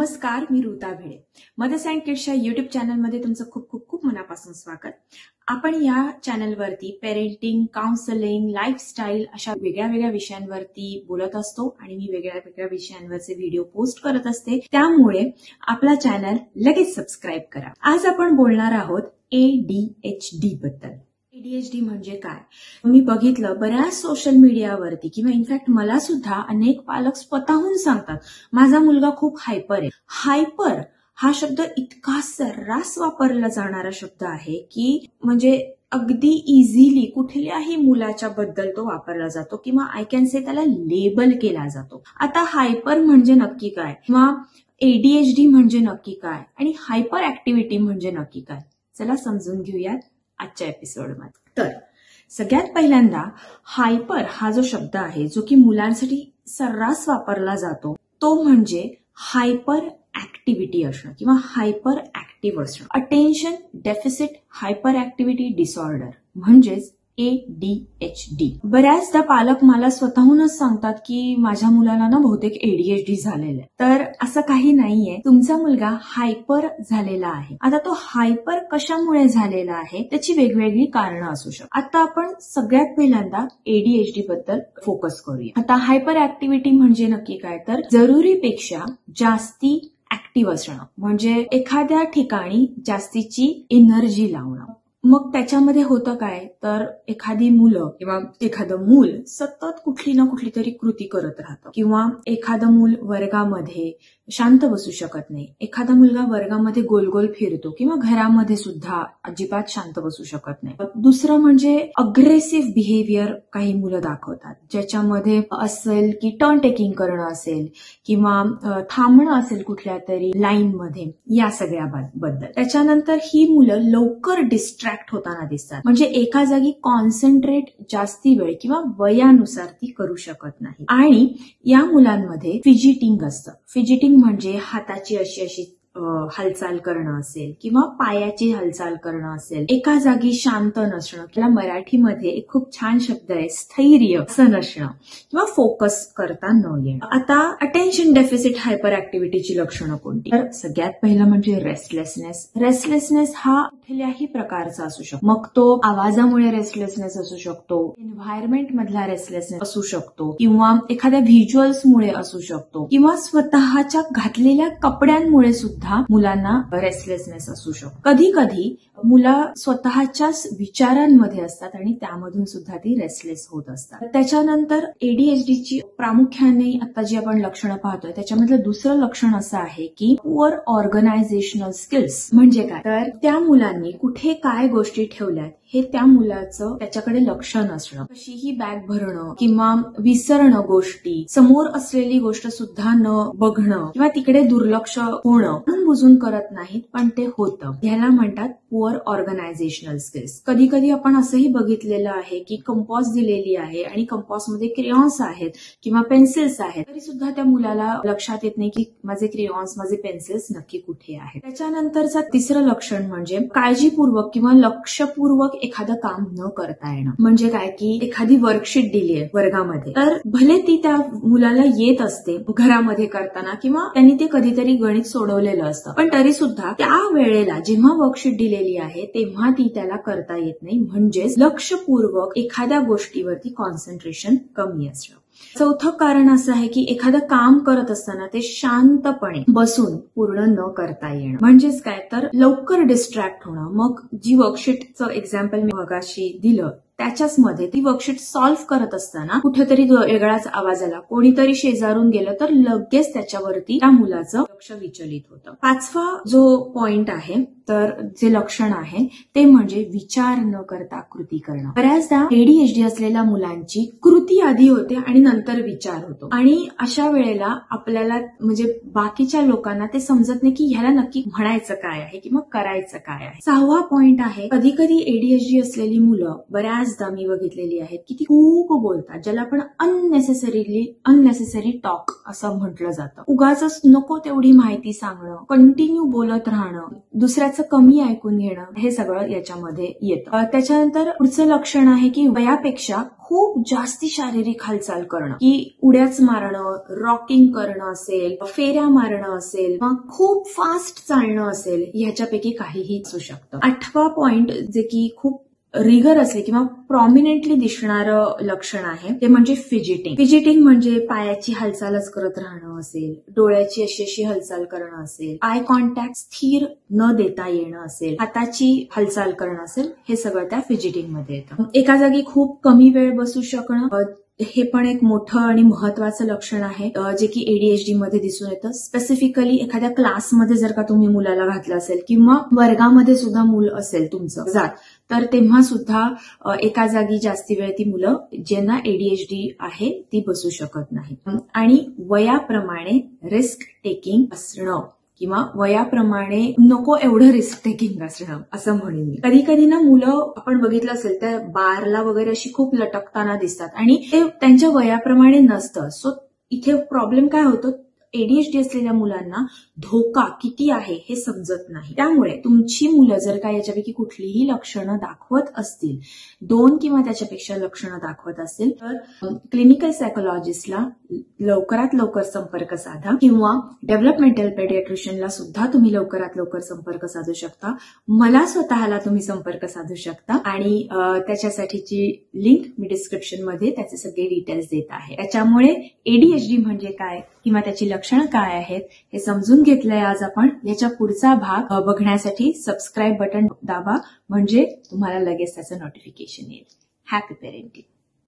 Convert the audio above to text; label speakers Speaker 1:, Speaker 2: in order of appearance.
Speaker 1: नमस्कार, मी Ruta Bhide. Mothers and किड्सच्या युट्यूब चॅनलमध्ये तुमचं खूप खूप खूप मनापासून स्वागत. आपण या चॅनलवरती पेरेंटिंग, काउन्सलिंग, लाईफस्टाईल अशा वेगळ्या वेगळ्या विषयांवरती बोलत असतो आणि मी वेगळ्या वेगळ्या विषयांवरचे व्हिडिओ पोस्ट करत असते. त्यामुळे आपला चॅनल लगेच सबस्क्राईब करा. आज आपण बोलणार आहोत ADHD बद्दल. ADHD म्हणजे काय? मी बघितलं बऱ्याच सोशल मीडियावरती किंवा इनफॅक्ट मला सुद्धा अनेक पालक स्वतःहून सांगतात माझा मुलगा खूप हायपर आहे. हायपर हा शब्द इतका सर्रास वापरला जाणारा शब्द आहे की म्हणजे अगदी इझिली कुठल्याही मुलाच्या बद्दल तो वापरला जातो किंवा आय कॅन से त्याला लेबल केला जातो. आता हायपर म्हणजे नक्की काय किंवा ADHD म्हणजे नक्की काय आणि हायपर ऍक्टिव्हिटी म्हणजे नक्की काय, चला समजून घेऊयात आजच्या एपिसोडमध्ये. तर सगळ्यात पहिल्यांदा हायपर हा जो शब्द आहे जो की मुलांसाठी सर्रास वापरला जातो तो म्हणजे हायपर ऍक्टिव्हिटी असणं किंवा हायपर ऍक्टिव्ह असणं. Attention deficit hyper activity disorder म्हणजेच ADHD. बऱ्याचदा पालक मला स्वतःहूनच सांगतात की माझ्या मुलाला ना बहुतेक ADHD झालेलं आहे. तर असं काही नाहीये, तुमचा मुलगा हायपर झालेला आहे. आता तो हायपर कशामुळे झालेला आहे त्याची वेगवेगळी कारणं असू शकतात. आता आपण सगळ्यात पहिल्यांदा ADHD बद्दल फोकस करूया. आता हायपर ऍक्टिव्हिटी म्हणजे नक्की काय, तर जरुरीपेक्षा जास्ती ऍक्टिव्ह असणं म्हणजे एखाद्या ठिकाणी जास्तीची एनर्जी लावणं. मग त्याच्यामध्ये होतं काय, तर एखादी मुलं किंवा एखादं मूल सतत कुठली ना कुठली तरी कृती करत राहतं किंवा एखादं मूल वर्गामध्ये शांत बसू शकत नाही. एखादा मुलगा वर्गामध्ये गोल गोल फिरतो किंवा घरामध्ये सुद्धा अजिबात शांत बसू शकत नाही. दुसरं म्हणजे अग्रेसिव्ह बिहेवियर काही मुलं दाखवतात, ज्याच्यामध्ये असेल की टर्न टेकिंग करणं असेल किंवा थांबणं असेल कुठल्या तरी लाईनमध्ये, या सगळ्या बद्दल. त्याच्यानंतर ही मुलं लवकर डिस्ट्रॅक्ट होताना दिसतात, म्हणजे एका जागी कॉन्सन्ट्रेट जास्ती वेळ किंवा वयानुसार ती करू शकत नाही. आणि या मुलांमध्ये फिजिटिंग असतं. फिजिटिंग म्हणजे हाताची अशी हालचाल करणं असेल किंवा पायाची हालचाल करणं असेल, एका जागी शांत नसणं, त्याला मराठीमध्ये एक खूप छान शब्द आहे स्थैर्य असं नसणं किंवा फोकस करता न येणं. आता अटेन्शन डेफिसिट हायपर ऍक्टिव्हिटीची लक्षणं कोणती, तर सगळ्यात पहिलं म्हणजे रेस्टलेसनेस. रेस्टलेसनेस हा कुठल्याही प्रकारचा असू शकतो. मग तो आवाजामुळे रेस्टलेसनेस असू शकतो, एन्व्हायरमेंट मधला रेस्टलेसनेस असू शकतो किंवा एखाद्या व्हिज्युअल्समुळे असू शकतो किंवा स्वतःच्या घातलेल्या कपड्यांमुळे सुद्धा मुलांना रेस्टलेसनेस असू शकतो. कधी कधी मुलं स्वतःच्याच विचारांमध्ये असतात आणि त्यामधून सुद्धा ती रेस्टलेस होत असतात. त्याच्यानंतर ADHDची प्रामुख्याने आता जी आपण लक्षणं पाहतोय त्याच्यामधलं दुसरं लक्षण असं आहे की पुअर ऑर्गनायझेशनल स्किल्स. म्हणजे काय, तर त्या मुलांनी कुठे काय गोष्टी ठेवल्यात हे त्या मुलाचं त्याच्याकडे लक्ष नसणं, कशीही बॅग भरणं किंवा विसरणं गोष्टी, समोर असलेली गोष्ट सुद्धा न बघणं किंवा तिकडे दुर्लक्ष होणं, म्हणून बुजून करत नाहीत पण ते होतं. ह्याला म्हणतात पुअर ऑर्गनायझेशनल स्किल्स. कधी कधी आपण असंही बघितलेलं आहे की कंपॉस दिलेली आहे आणि कंपॉसमध्ये क्रेयॉन्स आहेत किंवा पेन्सिल्स आहेत, तरी सुद्धा त्या मुलाला लक्षात येत नाही की माझे क्रेयॉन्स, माझे पेन्सिल्स नक्की कुठे आहेत. त्याच्यानंतरचं तिसरं लक्षण म्हणजे काळजीपूर्वक किंवा लक्षपूर्वक एखादं काम न करता येणं. म्हणजे काय की एखादी वर्कशीट दिली आहे वर्गामध्ये, तर भले ती त्या मुलाला येत असते घरामध्ये करताना किंवा त्यांनी ते कधीतरी गणित सोडवलेलं असतं, पण तरी सुद्धा त्या वेळेला जेव्हा वर्कशीट दिलेली आहे तेव्हा ती त्याला करता येत नाही. म्हणजेच लक्षपूर्वक एखाद्या गोष्टीवरती कॉन्सन्ट्रेशन कमी असणं. चौथं कारण असं आहे की एखादं काम करत असताना ते शांतपणे बसून पूर्ण न करता येणं. म्हणजेच काय, तर लवकर डिस्ट्रॅक्ट होणं. मग जी वर्कशीटचं एक्झाम्पल मी मगाशी दिलं त्याच्याच मध्ये ती वर्कशीट सॉल्व्ह करत असताना कुठेतरी वेगळाच आवाज आला, कोणीतरी शेजारून गेलं तर लगेच त्याच्यावरती त्या मुलाचं लक्ष विचलित होतं. पाचवा जो पॉइंट आहे, तर जे लक्षण आहे ते म्हणजे विचार न करता कृती करणं. बऱ्याचदा ADHD असलेल्या मुलांची कृती आधी होते आणि नंतर विचार होतो आणि अशा वेळेला आपल्याला म्हणजे बाकीच्या लोकांना ते समजत नाही की ह्याला नक्की म्हणायचं काय आहे किंवा करायचं काय आहे. सहावा पॉइंट आहे, कधी कधी ADHD असलेली मुलं बऱ्याचदा मी बघितलेली आहेत की ती खूप बोलतात, ज्याला आपण अननेसेसरी टॉक असं म्हटलं जातं. उगाच नको तेवढी माहिती सांगणं, कंटिन्यू बोलत राहणं, दुसऱ्याचं दुसऱ्याचं कमी ऐकून घेणं हे सगळं याच्यामध्ये येतं. त्याच्यानंतर पुढचं लक्षण आहे की वयापेक्षा खूप जास्ती शारीरिक हालचाल करणं, की उड्याच मारणं, रॉकिंग करणं असेल, फेऱ्या मारणं असेल, मग खूप फास्ट चालणं असेल, ह्याच्यापैकी काहीही असू शकतं. 8वा पॉइंट जे की खूप रिगर असले किंवा प्रॉमिनेंटली दिसणारं लक्षण आहे ते म्हणजे फिजिटिंग. फिजिटिंग म्हणजे पायाची हालचालच करत राहणं असेल, डोळ्याची अशी हालचाल करणं असेल, आय कॉन्टॅक्ट स्थिर न देता येणं असेल, हाताची हालचाल करणं असेल, हे सगळं त्या फिजिटिंग मध्ये येतं. एका जागी खूप कमी वेळ बसू शकणं हे पण एक मोठं आणि महत्वाचं लक्षण आहे जे की एडीएचडी मध्ये दिसून येतं. स्पेसिफिकली एखाद्या क्लासमध्ये जर का तुम्ही मुलाला घातलं असेल किंवा वर्गामध्ये सुद्धा मूल असेल तुमचं जात, तर तेव्हा सुद्धा एका जागी जास्ती वेळ ती मुलं ज्यांना एडीएचडी आहे ती बसू शकत नाही. आणि वयाप्रमाणे रिस्क टेकिंग असणं किंवा वयाप्रमाणे नको एवढं रिस्क टेकिंग असणं असं म्हणेन मी. कधी कधी ना मुलं आपण बघितलं असेल त्या बारला वगैरे अशी खूप लटकताना दिसतात आणि ते त्यांच्या वयाप्रमाणे नसतं. सो इथे प्रॉब्लेम काय होतो, एडीएचडी असलेल्या मुलांना धोका किती आहे हे समजत नाही. त्यामुळे तुमची मुलं जर का याच्यापैकी कुठलीही लक्षणं दाखवत असतील, 2 किंवा त्याच्यापेक्षा लक्षणं दाखवत असतील, तर क्लिनिकल सायकोलॉजिस्टला लवकरात लवकर संपर्क साधा किंवा डेव्हलपमेंटल पेडियाट्रिशियनला सुद्धा तुम्ही लवकरात लवकर संपर्क साधू शकता. मला स्वतःला तुम्ही संपर्क साधू शकता आणि त्याच्यासाठीची लिंक मी डिस्क्रिप्शन मध्ये त्याचे सगळे डिटेल्स देत आहे. त्याच्यामुळे एडीएचडी म्हणजे काय किंवा त्याची लक्षणं काय आहेत हे समजून घेतलंय आज आपण. याच्या पुढचा भाग बघण्यासाठी सबस्क्राईब बटन दाबा, म्हणजे तुम्हाला लगेच त्याचं नोटिफिकेशन येईल. Happy parenting.